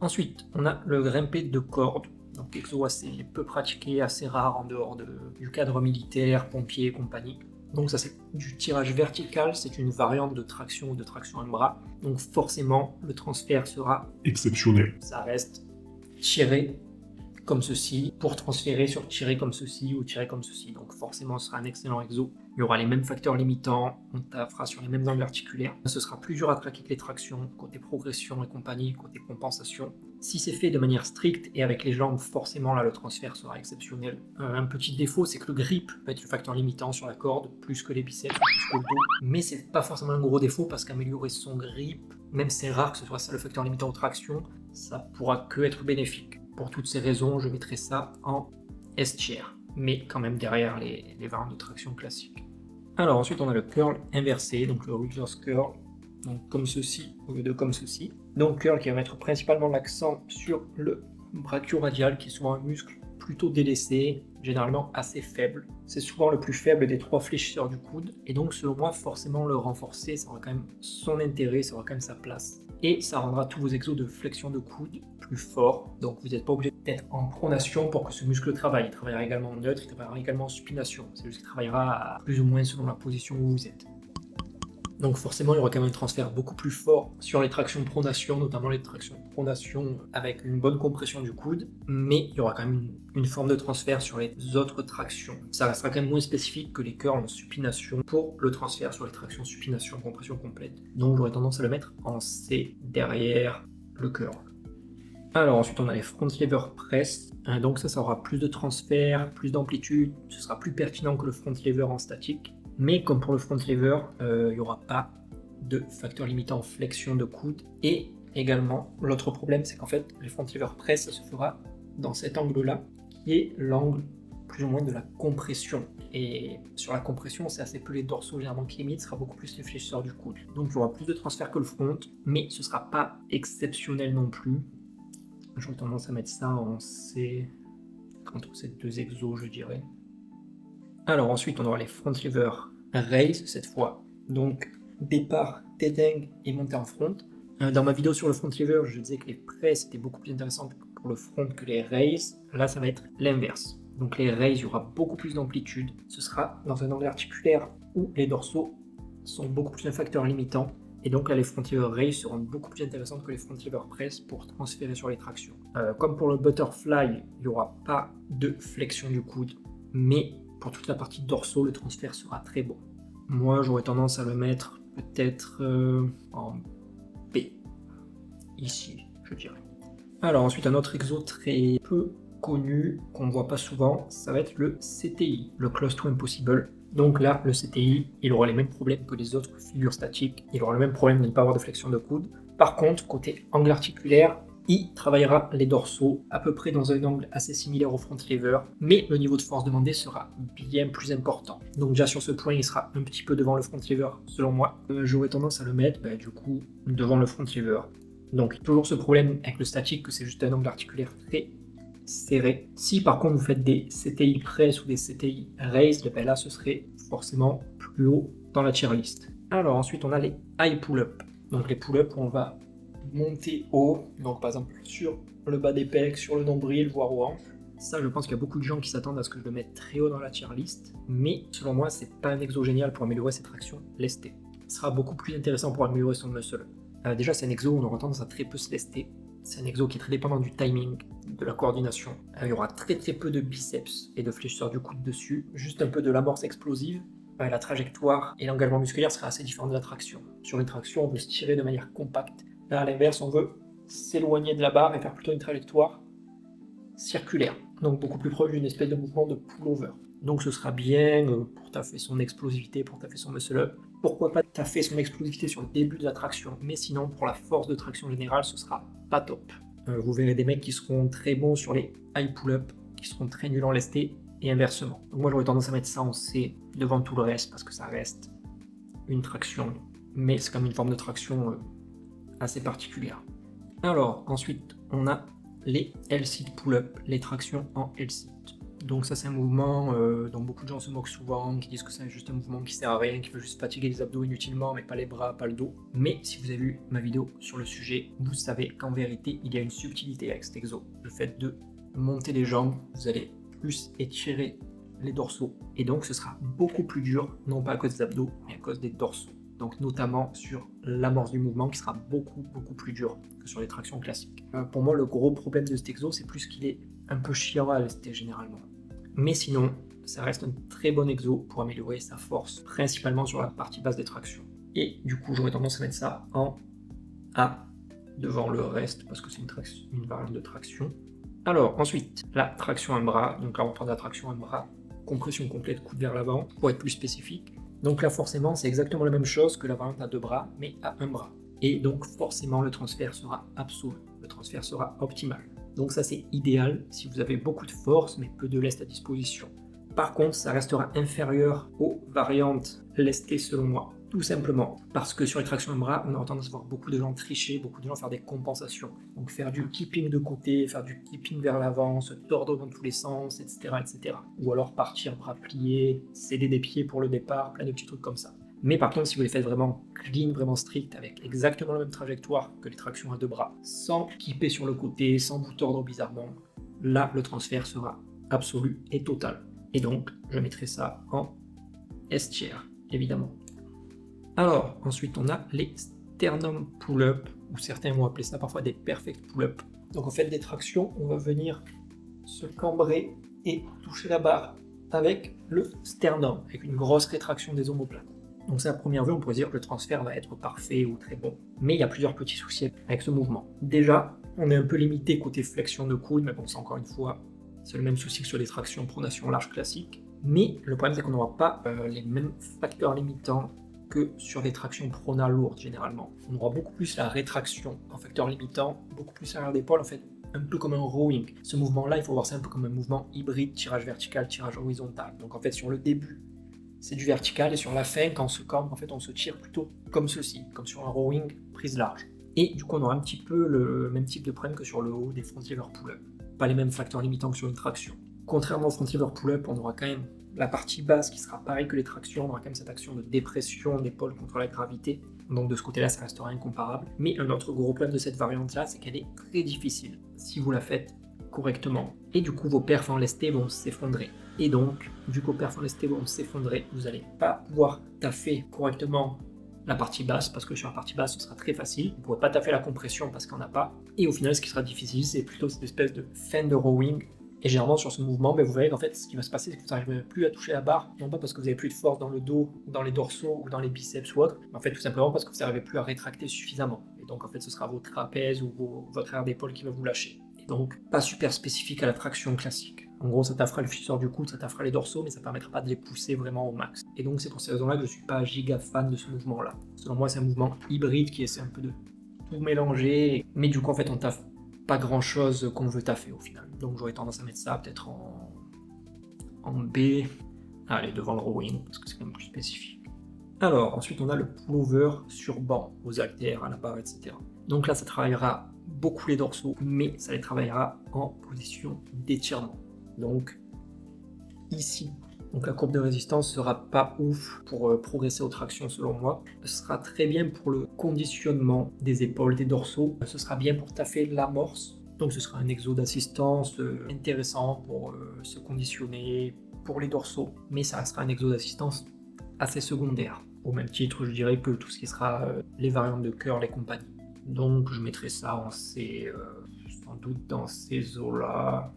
Ensuite, on a le grimpé de corde, donc exo assez peu pratiqué, assez rare en dehors du cadre militaire, pompier et compagnie. Donc ça c'est du tirage vertical, c'est une variante de traction ou de traction à un bras. Donc forcément, le transfert sera Exceptionnel. Ça reste tirer comme ceci, pour transférer sur tirer comme ceci ou tirer comme ceci. Donc forcément, ce sera un excellent exo. Il y aura les mêmes facteurs limitants, on taffera sur les mêmes angles articulaires. Ce sera plus dur à traquer que les tractions, côté progression et compagnie, côté compensation. Si c'est fait de manière stricte et avec les jambes, forcément là le transfert sera exceptionnel. Un petit défaut, c'est que le grip peut être le facteur limitant sur la corde, plus que les biceps, plus que le dos. Mais c'est pas forcément un gros défaut parce qu'améliorer son grip, même c'est rare que ce soit ça le facteur limitant aux tractions, ça pourra que être bénéfique. Pour toutes ces raisons, je mettrai ça en S-tier, mais quand même derrière les variantes de traction classiques. Alors ensuite on a le curl inversé, donc le reverse curl, donc comme ceci au lieu de comme ceci. Donc curl qui va mettre principalement l'accent sur le brachioradial, qui est souvent un muscle plutôt délaissé, généralement assez faible. C'est souvent le plus faible des trois fléchisseurs du coude, et donc selon moi forcément le renforcer, ça aura quand même son intérêt, ça aura quand même sa place. Et ça rendra tous vos exos de flexion de coude plus forts, donc vous n'êtes pas obligé d'être en pronation pour que ce muscle travaille. Il travaillera également en neutre, il travaillera également en supination, c'est juste qu'il travaillera plus ou moins selon la position où vous êtes. Donc forcément, il y aura quand même un transfert beaucoup plus fort sur les tractions pronation, notamment les tractions pronation avec une bonne compression du coude, mais il y aura quand même une forme de transfert sur les autres tractions. Ça restera quand même moins spécifique que les curls en supination pour le transfert sur les tractions supination, compression complète. Donc j'aurais tendance à le mettre en C derrière le curl. Alors ensuite on a les front lever press, donc ça aura plus de transfert, plus d'amplitude, ce sera plus pertinent que le front lever en statique. Mais comme pour le front lever, il n'y aura pas de facteur limitant flexion de coude. Et également, l'autre problème, c'est qu'en fait, les front lever press, ça se fera dans cet angle-là, qui est l'angle plus ou moins de la compression. Et sur la compression, c'est assez peu les dorsaux généralement qui limitent, ce sera beaucoup plus les fléchisseurs du coude. Donc il y aura plus de transfert que le front, mais ce ne sera pas exceptionnel non plus. J'aurais tendance à mettre ça en C entre ces deux exos, je dirais. Alors ensuite, on aura les front lever raise cette fois. Donc départ, deadhang et montée en front. Dans ma vidéo sur le front lever, je disais que les press étaient beaucoup plus intéressantes pour le front que les raise. Là, ça va être l'inverse. Donc les raise, il y aura beaucoup plus d'amplitude. Ce sera dans un angle articulaire où les dorsaux sont beaucoup plus un facteur limitant. Et donc là, les front lever raise seront beaucoup plus intéressantes que les front lever press pour transférer sur les tractions. Comme pour le butterfly, il n'y aura pas de flexion du coude, mais pour toute la partie dorsaux, le transfert sera très bon. Moi, j'aurais tendance à le mettre peut-être en B, ici, je dirais. Alors ensuite, un autre exo très peu connu, qu'on ne voit pas souvent, ça va être le CTI, le Close to Impossible. Donc là, le CTI, il aura les mêmes problèmes que les autres figures statiques, il aura le même problème de ne pas avoir de flexion de coude. Par contre, côté angle articulaire, il travaillera les dorsaux à peu près dans un angle assez similaire au front lever, mais le niveau de force demandé sera bien plus important. Donc déjà sur ce point, il sera un petit peu devant le front lever, selon moi. J'aurais tendance à le mettre, du coup, devant le front lever. Donc toujours ce problème avec le statique, que c'est juste un angle articulaire très serré. Si par contre vous faites des CTI press ou des CTI raise, là ce serait forcément plus haut dans la tier list. Alors ensuite on a les high pull-up. Donc les pull-up où on va monter haut, donc par exemple sur le bas des pecs, sur le nombril, voire aux hanches. Ça, je pense qu'il y a beaucoup de gens qui s'attendent à ce que je le mette très haut dans la tier list, mais selon moi, c'est pas un exo génial pour améliorer ses tractions lestées. Ce sera beaucoup plus intéressant pour améliorer son muscle. Déjà, c'est un exo où on aura tendance à très peu se lester. C'est un exo qui est très dépendant du timing, de la coordination. Il y aura très peu de biceps et de fléchisseurs du coude dessus, juste un peu de l'amorce explosive. La trajectoire et l'engagement musculaire sera assez différent de la traction. Sur une traction, on veut se tirer de manière compacte. Là, à l'inverse, on veut s'éloigner de la barre et faire plutôt une trajectoire circulaire, donc beaucoup plus proche d'une espèce de mouvement de pull-over. Donc ce sera bien pour taffer son explosivité, pour taffer son muscle-up. Pourquoi pas taffer son explosivité sur le début de la traction, mais sinon pour la force de traction générale, ce sera pas top. Vous verrez des mecs qui seront très bons sur les high pull-up, qui seront très nuls en lesté, et inversement. Donc moi j'aurais tendance à mettre ça en C devant tout le reste, parce que ça reste une traction, mais c'est comme une forme de traction assez particulière. Alors ensuite on a les L-sit pull-up, les tractions en L-sit. Donc ça c'est un mouvement dont beaucoup de gens se moquent souvent, qui disent que c'est juste un mouvement qui sert à rien, qui peut juste fatiguer les abdos inutilement, mais pas les bras, pas le dos. Mais si vous avez vu ma vidéo sur le sujet, vous savez qu'en vérité, il y a une subtilité avec cet exo. Le fait de monter les jambes, vous allez plus étirer les dorsaux. Et donc ce sera beaucoup plus dur, non pas à cause des abdos, mais à cause des dorsaux. Donc notamment sur l'amorce du mouvement qui sera beaucoup plus dur que sur les tractions classiques. Pour moi, le gros problème de cet exo, c'est plus qu'il est un peu chiant à lester généralement. Mais sinon, ça reste un très bon exo pour améliorer sa force, principalement sur la partie basse des tractions. Et du coup, j'aurais tendance à mettre ça en A devant le reste, parce que c'est une variante de traction. Alors, ensuite, la traction un bras. Donc là, on prend la traction un bras, compression complète, coude vers l'avant, pour être plus spécifique. Donc là, forcément, c'est exactement la même chose que la variante à 2 bras, mais à un bras. Et donc, forcément, le transfert sera absolu. Le transfert sera optimal. Donc ça, c'est idéal si vous avez beaucoup de force, mais peu de lest à disposition. Par contre, ça restera inférieur aux variantes lestées selon moi. Tout simplement parce que sur les tractions un bras, on aura tendance à voir beaucoup de gens tricher, beaucoup de gens faire des compensations. Donc faire du keeping de côté, faire du keeping vers l'avant, se tordre dans tous les sens, etc. Ou alors partir bras pliés, céder des pieds pour le départ, plein de petits trucs comme ça. Mais par contre, si vous les faites vraiment clean, vraiment strict, avec exactement la même trajectoire que les tractions à 2 bras, sans keeper sur le côté, sans vous tordre bizarrement, là, le transfert sera absolu et total. Et donc, je mettrai ça en S tier, évidemment. Alors, ensuite, on a les sternum pull-up, ou certains vont appeler ça parfois des perfect pull-up. Donc, en fait, des tractions, on va venir se cambrer et toucher la barre avec le sternum, avec une grosse rétraction des omoplates. Donc, c'est à première vue, on pourrait dire que le transfert va être parfait ou très bon. Mais il y a plusieurs petits soucis avec ce mouvement. Déjà, on est un peu limité côté flexion de coude, mais bon, c'est encore une fois, c'est le même souci que sur les tractions pronation large classiques. Mais le problème, c'est qu'on n'aura pas les mêmes facteurs limitants que sur des tractions pronales lourdes généralement. On aura beaucoup plus la rétraction en facteur limitant, beaucoup plus arrière d'épaule en fait, un peu comme un rowing. Ce mouvement-là, il faut voir ça un peu comme un mouvement hybride, tirage vertical, tirage horizontal. Donc en fait, sur le début, c'est du vertical et sur la fin, quand on se cambre, en fait, on se tire plutôt comme ceci, comme sur un rowing prise large. Et du coup, on aura un petit peu le même type de problème que sur le haut des front lever pull-up. Pas les mêmes facteurs limitants que sur une traction. Contrairement au front lever pull-up, on aura quand même la partie basse qui sera pareille que les tractions, on aura quand même cette action de dépression d'épaule contre la gravité. Donc de ce côté-là, ça restera incomparable. Mais un autre gros problème de cette variante-là, c'est qu'elle est très difficile si vous la faites correctement. Et du coup, vos perfs en lesté vont s'effondrer. Et donc, vu que vos perfs en lesté vont s'effondrer, vous n'allez pas pouvoir taffer correctement la partie basse, parce que sur la partie basse, ce sera très facile. Vous ne pourrez pas taffer la compression parce qu'on n'a pas. Et au final, ce qui sera difficile, c'est plutôt cette espèce de fin de rowing. Et généralement, sur ce mouvement, vous verrez qu'en fait, ce qui va se passer, c'est que vous n'arriverez plus à toucher la barre, non pas parce que vous n'avez plus de force dans le dos, dans les dorsaux ou dans les biceps ou autre, mais en fait, tout simplement parce que vous n'arrivez plus à rétracter suffisamment. Et donc, en fait, ce sera vos trapèzes ou votre aire d'épaule qui va vous lâcher. Et donc, pas super spécifique à la traction classique. En gros, ça taffera le flexeur du coude, ça taffera les dorsaux, mais ça ne permettra pas de les pousser vraiment au max. Et donc, c'est pour ces raisons-là que je ne suis pas giga fan de ce mouvement-là. Selon moi, c'est un mouvement hybride qui essaie un peu de tout mélanger, mais du coup, en fait, on taffe pas grand chose qu'on veut taffer au final. Donc j'aurais tendance à mettre ça peut-être en B. Allez, devant le rowing, parce que c'est quand même plus spécifique. Alors, ensuite on a le pullover sur banc, aux haltères, à la barre, etc. Donc là, ça travaillera beaucoup les dorsaux, mais ça les travaillera en position d'étirement. Donc ici, donc la courbe de résistance sera pas ouf pour progresser aux tractions selon moi. Ce sera très bien pour le conditionnement des épaules, des dorsaux. Ce sera bien pour taffer l'amorce. Donc ce sera un exo d'assistance intéressant pour se conditionner pour les dorsaux. Mais ça restera un exo d'assistance assez secondaire. Au même titre, je dirais que tout ce qui sera les variantes de curl et compagnie. Donc je mettrai ça en C, sans doute dans ces eaux-là.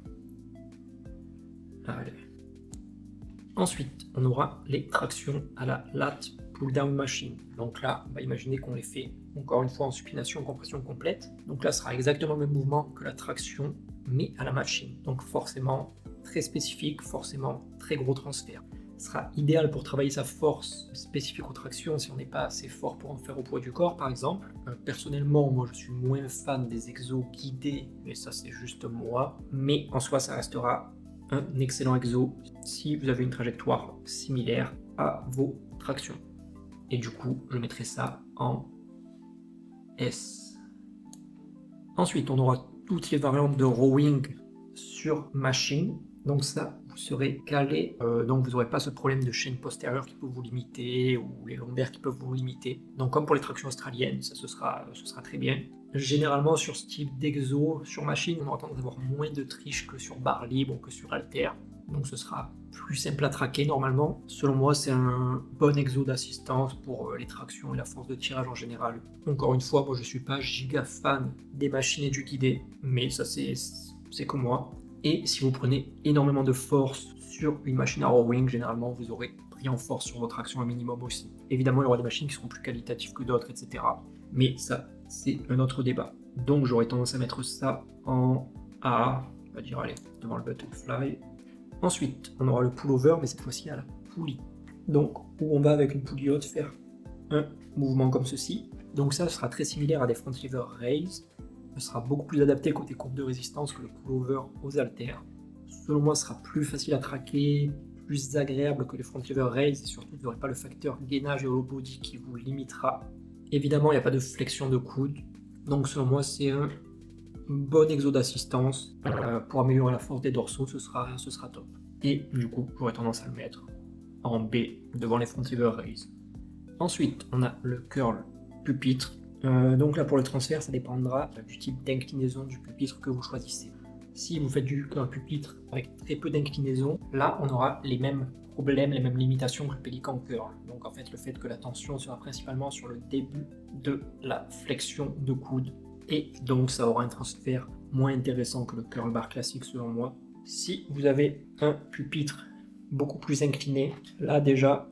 Allez. Ensuite, on aura les tractions à la lat pull-down machine. Donc là, on va imaginer qu'on les fait encore une fois en supination, compression complète. Donc là, ce sera exactement le même mouvement que la traction, mais à la machine. Donc forcément, très spécifique, forcément, très gros transfert. Ce sera idéal pour travailler sa force spécifique aux tractions si on n'est pas assez fort pour en faire au poids du corps, par exemple. Personnellement, moi, je suis moins fan des exos guidés, mais ça, c'est juste moi. Mais en soi, ça restera un excellent exo si vous avez une trajectoire similaire à vos tractions. Et du coup, je mettrai ça en S. Ensuite, on aura toutes les variantes de rowing sur machine. Donc ça, vous serez calé, donc vous n'aurez pas ce problème de chaîne postérieure qui peut vous limiter, ou les lombaires qui peuvent vous limiter. Donc comme pour les tractions australiennes, ça ce sera très bien. Généralement sur ce type d'exo, sur machine, on aura tendance à avoir moins de triche que sur barre libre ou que sur halter. Donc ce sera plus simple à traquer normalement. Selon moi, c'est un bon exo d'assistance pour les tractions et la force de tirage en général. Encore une fois, moi je suis pas giga fan des machines et du guidé, mais ça c'est comme moi. Et si vous prenez énormément de force sur une machine à rowing, généralement vous aurez pris en force sur votre action un minimum aussi. Évidemment, il y aura des machines qui seront plus qualitatives que d'autres, etc. Mais ça, c'est un autre débat. Donc j'aurais tendance à mettre ça en A, on va dire, allez, devant le butterfly. Ensuite, on aura le pullover, mais cette fois-ci à la poulie. Donc, où on va avec une poulie haute faire un mouvement comme ceci. Donc ça sera très similaire à des front lever raise. Ce sera beaucoup plus adapté côté courbe de résistance que le pullover aux haltères. Selon moi, ce sera plus facile à traquer, plus agréable que les front lever raise, et surtout, vous n'aurez pas le facteur gainage et hollow body qui vous limitera. Évidemment, il n'y a pas de flexion de coude. Donc selon moi, c'est un bon exo d'assistance. Pour améliorer la force des dorsaux, ce sera top. Et du coup, j'aurais tendance à le mettre en B devant les front lever raise. Ensuite, on a le curl pupitre. Donc là, pour le transfert, ça dépendra du type d'inclinaison du pupitre que vous choisissez. Si vous faites du curl pupitre avec très peu d'inclinaison, là, on aura les mêmes problèmes, les mêmes limitations que le pélican curl. Donc en fait, le fait que la tension sera principalement sur le début de la flexion de coude, et donc ça aura un transfert moins intéressant que le curl bar classique selon moi. Si vous avez un pupitre beaucoup plus incliné, là déjà,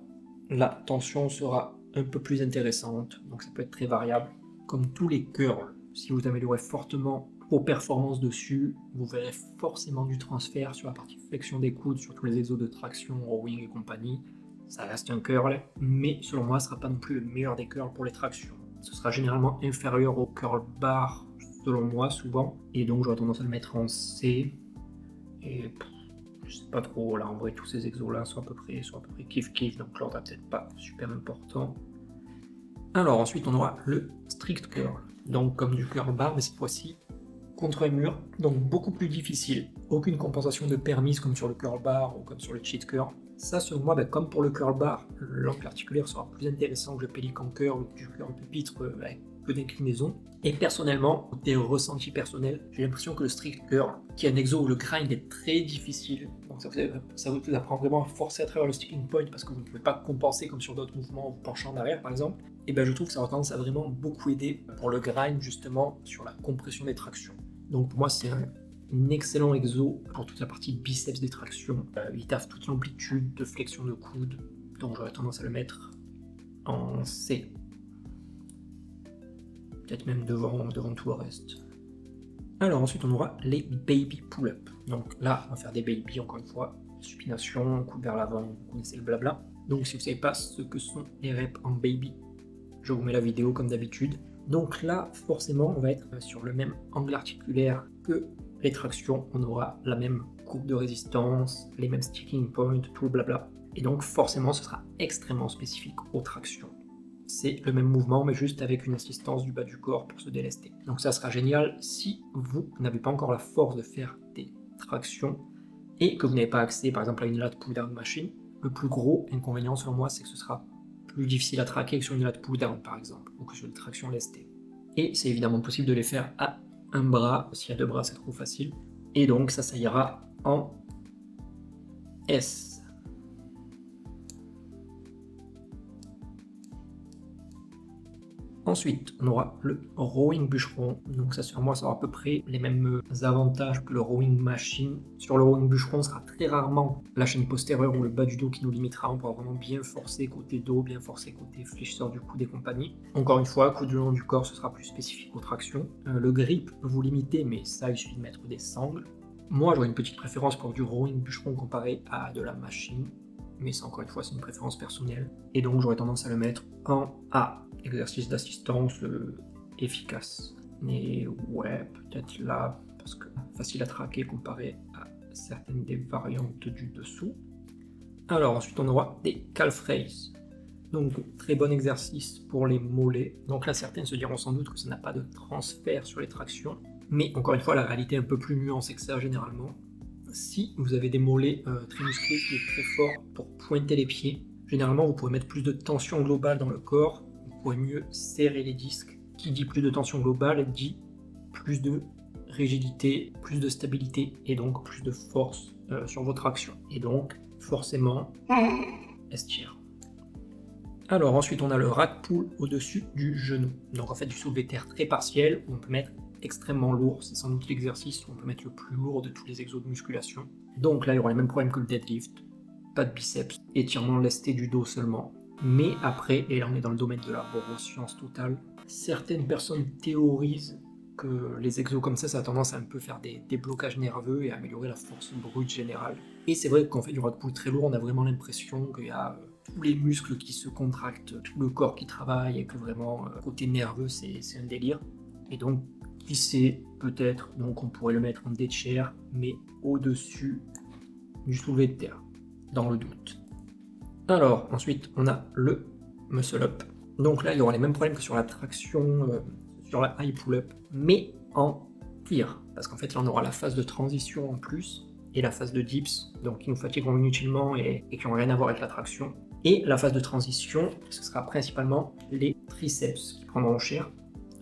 la tension sera un peu plus intéressante, donc ça peut être très variable. Comme tous les curls, si vous améliorez fortement vos performances dessus, vous verrez forcément du transfert sur la partie flexion des coudes, sur tous les exos de traction, rowing et compagnie. Ça reste un curl, mais selon moi, ce ne sera pas non plus le meilleur des curls pour les tractions. Ce sera généralement inférieur au curl bar, selon moi, souvent, et donc j'aurais tendance à le mettre en C. Et je sais pas trop, là en vrai, tous ces exos là sont à peu près kiff-kiff, donc l'ordre n'est peut-être pas super important. Alors ensuite, on aura le strict curl, donc comme du curl bar, mais cette fois-ci contre un mur, donc beaucoup plus difficile. Aucune compensation de permise comme sur le curl bar ou comme sur le cheat curl. Ça, selon moi, comme pour le curl bar, l'angle articulaire sera plus intéressant que le pélican curl ou du curl pupitre avec peu d'inclinaison. Et personnellement, côté ressenti personnel, j'ai l'impression que le strict curl, qui est un exo où le grind est très difficile, donc ça vous apprend vraiment à forcer à travers le sticking point parce que vous ne pouvez pas compenser comme sur d'autres mouvements en vous penchant en arrière par exemple, et je trouve que ça a tendance à vraiment beaucoup aider pour le grind justement sur la compression des tractions. Donc pour moi c'est un excellent exo pour toute la partie biceps des tractions. Il taffe toute l'amplitude de flexion de coude, donc j'aurais tendance à le mettre en C. Peut-être même devant tout le reste. Alors ensuite on aura les baby pull-up. Donc là on va faire des baby encore une fois. Supination, coude vers l'avant, vous connaissez le blabla. Donc si vous ne savez pas ce que sont les reps en baby, je vous mets la vidéo comme d'habitude. Donc là forcément on va être sur le même angle articulaire que les tractions. On aura la même courbe de résistance, les mêmes sticking points, tout le blabla. Et donc forcément ce sera extrêmement spécifique aux tractions. C'est le même mouvement, mais juste avec une assistance du bas du corps pour se délester. Donc ça sera génial si vous n'avez pas encore la force de faire des tractions et que vous n'avez pas accès par exemple à une lat pull-down machine. Le plus gros inconvénient selon moi, c'est que ce sera plus difficile à traquer que sur une lat pull-down par exemple, ou que sur une traction lestée. Et c'est évidemment possible de les faire à un bras, s'il y a deux bras c'est trop facile. Et donc ça ira en S. Ensuite, on aura le rowing bûcheron. Donc ça, sur moi, ça aura à peu près les mêmes avantages que le rowing machine. Sur le rowing bûcheron, ce sera très rarement la chaîne postérieure ou le bas du dos qui nous limitera. On pourra vraiment bien forcer côté dos, bien forcer côté fléchisseur du coude et compagnie. Encore une fois, coude le long du corps, ce sera plus spécifique aux tractions. Le grip peut vous limiter, mais ça, il suffit de mettre des sangles. Moi, j'aurais une petite préférence pour du rowing bûcheron comparé à de la machine. Mais ça, encore une fois, c'est une préférence personnelle. Et donc, j'aurais tendance à le mettre en A. Exercice d'assistance efficace. Mais ouais, peut-être là, parce que facile à traquer comparé à certaines des variantes du dessous. Alors, ensuite, on aura des calf raises. Donc, très bon exercice pour les mollets. Donc là, certains se diront sans doute que ça n'a pas de transfert sur les tractions. Mais encore une fois, la réalité est un peu plus nuancée que ça généralement. Si vous avez des mollets très musclés qui est très fort pour pointer les pieds, généralement vous pourrez mettre plus de tension globale dans le corps, vous pourrez mieux serrer les disques. Qui dit plus de tension globale dit plus de rigidité, plus de stabilité et donc plus de force sur votre action. Et donc forcément, estire. Alors ensuite on a le rack pull au-dessus du genou. Donc en fait du soulevé terre très partiel où on peut mettre extrêmement lourd. C'est sans doute l'exercice où on peut mettre le plus lourd de tous les exos de musculation. Donc là il y aura les mêmes problèmes que le deadlift. Pas de biceps, étirement lesté du dos seulement. Mais après, et là on est dans le domaine de la neuroscience totale, certaines personnes théorisent que les exos comme ça a tendance à un peu faire des blocages nerveux et à améliorer la force brute générale. Et c'est vrai qu'on fait du rack pull très lourd, on a vraiment l'impression qu'il y a tous les muscles qui se contractent, tout le corps qui travaille, et que vraiment, côté nerveux, c'est un délire. Et donc, qui sait, peut-être, donc on pourrait le mettre en dead chair, mais au-dessus du soulevé de terre, dans le doute. Alors, ensuite, on a le muscle up. Donc là, il y aura les mêmes problèmes que sur la traction, sur la high pull-up, mais en pire. Parce qu'en fait, là, on aura la phase de transition en plus, et la phase de dips, donc qui nous fatigueront inutilement et qui n'ont rien à voir avec la traction. Et la phase de transition, ce sera principalement les triceps qui prendront cher.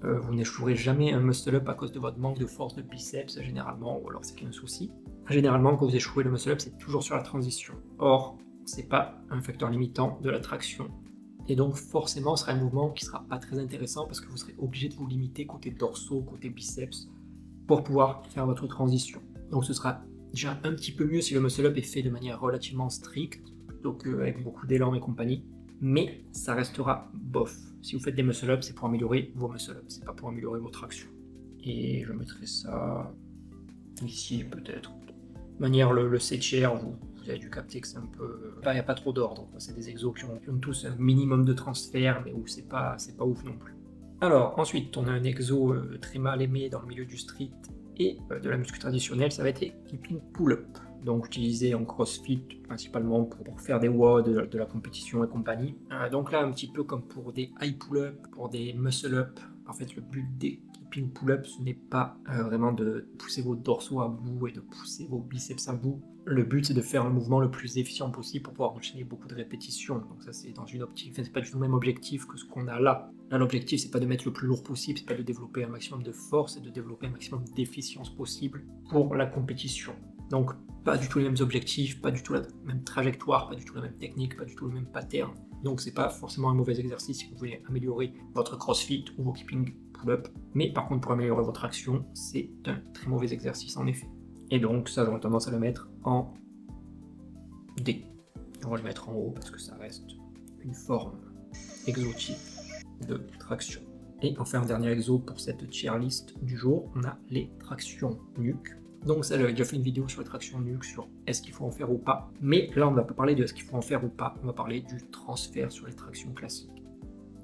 Vous n'échouerez jamais un muscle-up à cause de votre manque de force de biceps, généralement, ou alors c'est qu'un souci. Généralement, quand vous échouez le muscle-up, c'est toujours sur la transition. Or, c'est pas un facteur limitant de la traction. Et donc, forcément, ce sera un mouvement qui sera pas très intéressant parce que vous serez obligé de vous limiter côté dorsaux, côté biceps, pour pouvoir faire votre transition. Donc, ce sera déjà un petit peu mieux si le muscle-up est fait de manière relativement stricte, plutôt qu'avec beaucoup d'élan et compagnie. Mais ça restera bof. Si vous faites des muscle-up, c'est pour améliorer vos muscle-up, c'est pas pour améliorer votre action. Et je mettrai ça ici peut-être. De manière, le set-chair, vous avez dû capter que c'est un peu... Il n'y a pas trop d'ordre, c'est des exos qui ont tous un minimum de transfert, mais où c'est pas ouf non plus. Alors, ensuite, on a un exo très mal aimé dans le milieu du street et de la muscu traditionnelle, ça va être les keeping pull-up. Donc utilisé en crossfit principalement pour faire des WOD, de la compétition et compagnie. Donc là, un petit peu comme pour des high pull-up, pour des muscle-up, en fait le but des keeping pull-up, ce n'est pas vraiment de pousser vos dorsaux à bout et de pousser vos biceps à bout. Le but c'est de faire le mouvement le plus efficient possible pour pouvoir enchaîner beaucoup de répétitions. Donc ça c'est dans une optique, c'est pas du tout le même objectif que ce qu'on a là. Là l'objectif c'est pas de mettre le plus lourd possible, c'est pas de développer un maximum de force, c'est de développer un maximum d'efficience possible pour la compétition. Donc pas du tout les mêmes objectifs, pas du tout la même trajectoire, pas du tout la même technique, pas du tout le même pattern. Donc c'est pas forcément un mauvais exercice si vous voulez améliorer votre crossfit ou vos keeping pull-up. Mais par contre pour améliorer votre action, c'est un très mauvais exercice en effet. Et donc ça j'aurais tendance à le mettre en D. On va le mettre en haut parce que ça reste une forme exotique de traction. Et enfin un dernier exo pour cette tier list du jour, on a les tractions nuque. Donc ça, j'avais déjà fait une vidéo sur les tractions nuque, sur est-ce qu'il faut en faire ou pas. Mais là, on ne va pas parler de est-ce qu'il faut en faire ou pas, on va parler du transfert sur les tractions classiques.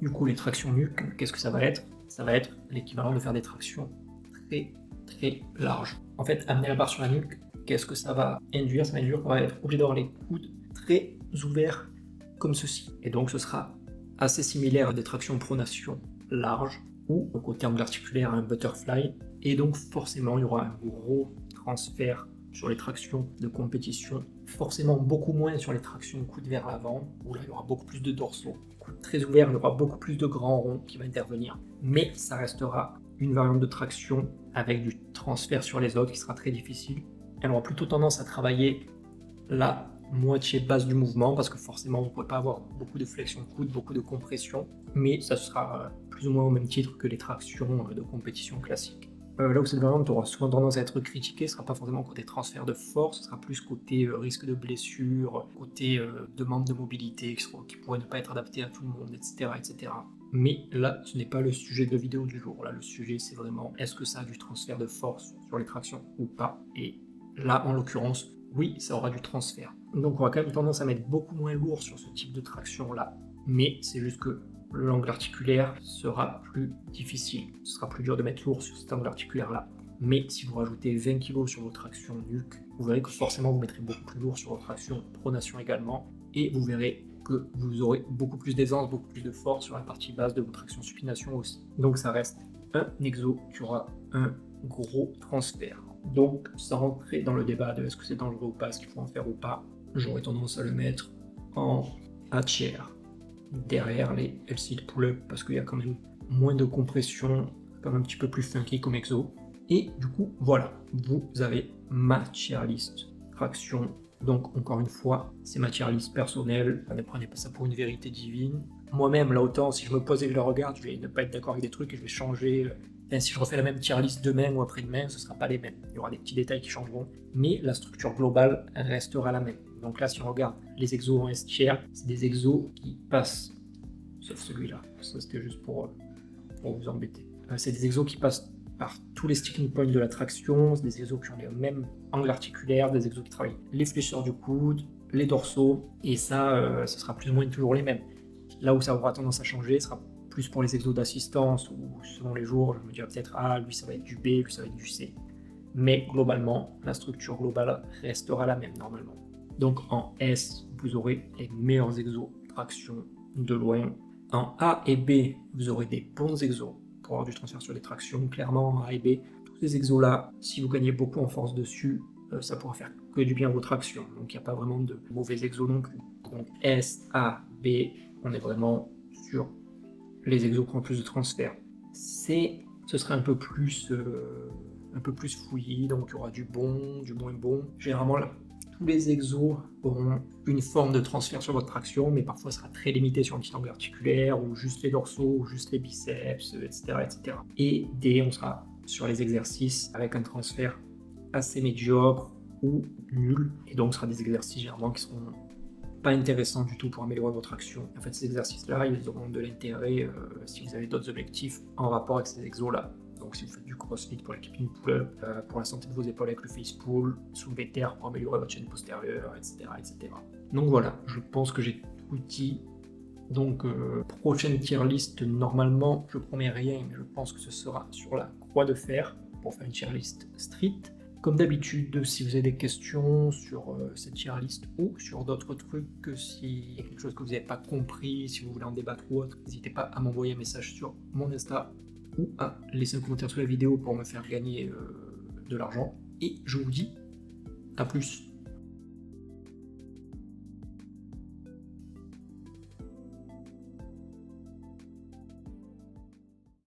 Du coup, les tractions nuque, qu'est-ce que ça va être? Ça va être l'équivalent de faire des tractions très très larges. En fait, amener la barre sur la nuque, qu'est-ce que ça va induire? Ça va induire qu'on va être obligé d'avoir les coudes très ouverts comme ceci. Et donc ce sera assez similaire à des tractions pronation larges, ou au terme articulaire un butterfly. Et donc forcément, il y aura un gros transfert sur les tractions de compétition, forcément beaucoup moins sur les tractions coude vers l'avant, où là il y aura beaucoup plus de dorsaux. Coude très ouvert, il y aura beaucoup plus de grands ronds qui va intervenir, mais ça restera une variante de traction avec du transfert sur les autres qui sera très difficile. Elle aura plutôt tendance à travailler la moitié basse du mouvement, parce que forcément vous ne pourrez pas avoir beaucoup de flexion de coude, beaucoup de compression, mais ça sera plus ou moins au même titre que les tractions de compétition classiques. Là où cette variante aura souvent tendance à être critiquée, ce ne sera pas forcément côté transfert de force, ce sera plus côté risque de blessure, côté demande de mobilité qui pourrait ne pas être adapté à tout le monde, etc., etc. Mais là, ce n'est pas le sujet de la vidéo du jour. Là, le sujet, c'est vraiment est-ce que ça a du transfert de force sur les tractions ou pas. Et là, en l'occurrence, oui, ça aura du transfert. Donc, on va quand même tendance à mettre beaucoup moins lourd sur ce type de traction-là. Mais c'est juste que l'angle articulaire sera plus difficile. Ce sera plus dur de mettre lourd sur cet angle articulaire-là. Mais si vous rajoutez 20 kg sur votre traction nuque, vous verrez que forcément vous mettrez beaucoup plus lourd sur votre traction pronation également. Et vous verrez que vous aurez beaucoup plus d'aisance, beaucoup plus de force sur la partie basse de votre traction supination aussi. Donc ça reste un exo qui aura un gros transferts. Donc, sans rentrer dans le débat de est-ce que c'est dangereux ou pas, est-ce qu'il faut en faire ou pas, j'aurais tendance à le mettre en A tier, derrière les L-sit pull-up, parce qu'il y a quand même moins de compression, quand même un petit peu plus funky comme exo. Et du coup, voilà, vous avez ma tier list traction. Donc, encore une fois, c'est ma tier list personnelle, ne prenez pas ça pour une vérité divine. Moi-même, là, autant, si je me pose et que je le regarde, je vais ne pas être d'accord avec des trucs et je vais changer. Enfin, si je refais la même tier list demain ou après-demain, ce ne sera pas les mêmes. Il y aura des petits détails qui changeront, mais la structure globale restera la même. Donc là, si on regarde les exos en S tier, c'est des exos qui passent, sauf celui-là, ça c'était juste pour vous embêter. C'est des exos qui passent par tous les sticking points de la traction, c'est des exos qui ont les mêmes angles articulaires, des exos qui travaillent les fléchisseurs du coude, les dorsaux, et ça, ce sera plus ou moins toujours les mêmes. Là où ça aura tendance à changer, ce sera plus pour les exos d'assistance, ou selon les jours, je me dirais peut-être, ah, lui ça va être du B, lui ça va être du C. Mais globalement, la structure globale restera la même normalement. Donc en S, vous aurez les meilleurs exos traction de loin. En A et B, vous aurez des bons exos pour avoir du transfert sur les tractions. Clairement, en A et B, tous ces exos-là, si vous gagnez beaucoup en force dessus, ça pourra faire que du bien à vos tractions. Donc il n'y a pas vraiment de mauvais exos non plus. Donc S, A, B, on est vraiment sur les exos qui ont plus de transfert. C, ce sera un peu plus fouillis, donc il y aura du bon, du moins bon. Généralement, là, tous les exos auront une forme de transfert sur votre traction, mais parfois sera très limité sur un petit angle articulaire, ou juste les dorsaux, ou juste les biceps, etc. etc. Et D, on sera sur les exercices avec un transfert assez médiocre ou nul, et donc ce sera des exercices généralement qui seront pas intéressants du tout pour améliorer votre action. En fait, ces exercices-là, ils auront de l'intérêt si vous avez d'autres objectifs en rapport avec ces exos-là. Donc si vous faites du crossfit pour la keeping pull-up, pour la santé de vos épaules avec le face pull, soulever terre pour améliorer votre chaîne postérieure, etc., etc. Donc voilà, je pense que j'ai tout dit. Donc prochaine tier list, normalement, je promets rien, mais je pense que ce sera sur la croix de fer pour faire une tier list street. Comme d'habitude, si vous avez des questions sur cette tier list ou sur d'autres trucs, s'il y a quelque chose que vous n'avez pas compris, si vous voulez en débattre ou autre, n'hésitez pas à m'envoyer un message sur mon Insta ou à laisser un commentaire sous la vidéo pour me faire gagner de l'argent. Et je vous dis à plus.